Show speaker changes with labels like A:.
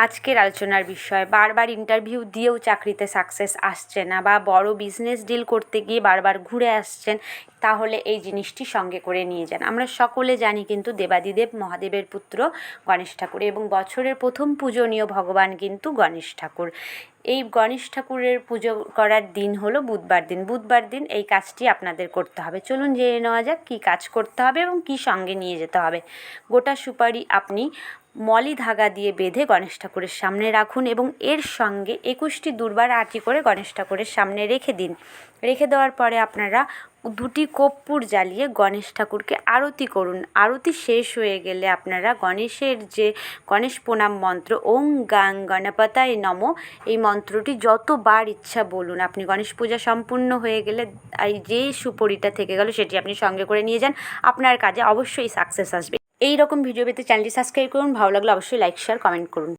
A: আজকের আলোচনার বিষয়, বারবার ইন্টারভিউ দিয়েও চাকরিতে সাকসেস আসছে না বা বড় বিজনেস ডিল করতে গিয়ে বারবার ঘুরে আসছেন, তাহলে এই জিনিসটি সঙ্গে করে নিয়ে যান। আমরা সকলে জানি কিন্তু দেবাদিদেব মহাদেবের পুত্র গণেশ ঠাকুর, এবং বছরের প্রথম পূজনীয় ভগবান কিন্তু গণেশ ঠাকুর। এই গণেশ ঠাকুরের পুজো করার দিন হলো বুধবার দিন। বুধবার দিন এই কাজটি আপনাদের করতে হবে। চলুন জেনে নেওয়া যাক কী কাজ করতে হবে এবং কী সঙ্গে নিয়ে যেতে হবে। গোটা সুপারি আপনি মলি ধাগা দিয়ে বেঁধে গণেশ ঠাকুরের সামনে রাখুন এবং এর সঙ্গে 21টি দুর্বার আরতি করে গণেশ ঠাকুরের সামনে রেখে দিন। রেখে দেওয়ার পরে আপনারা 2টি কর্পূর জ্বালিয়ে গণেশ ঠাকুরকে আরতি করুন। আরতি শেষ হয়ে গেলে আপনারা গণেশের যে গণেশ প্রণাম মন্ত্র ওং গাং গণপতায় নমঃ, এই মন্ত্রটি যতবার ইচ্ছা বলুন। আপনি গণেশ পূজা সম্পূর্ণ হয়ে গেলে এই যে সুপরিটা থেকে গেল সেটি আপনি সঙ্গে করে নিয়ে যান। আপনার কাজে অবশ্যই সাকসেস আসবে। এই রকম ভিডিও পেতে চ্যানেলটি সাবস্ক্রাইব করুন। ভালো লাগলে অবশ্যই লাইক, শেয়ার, কমেন্ট করুন।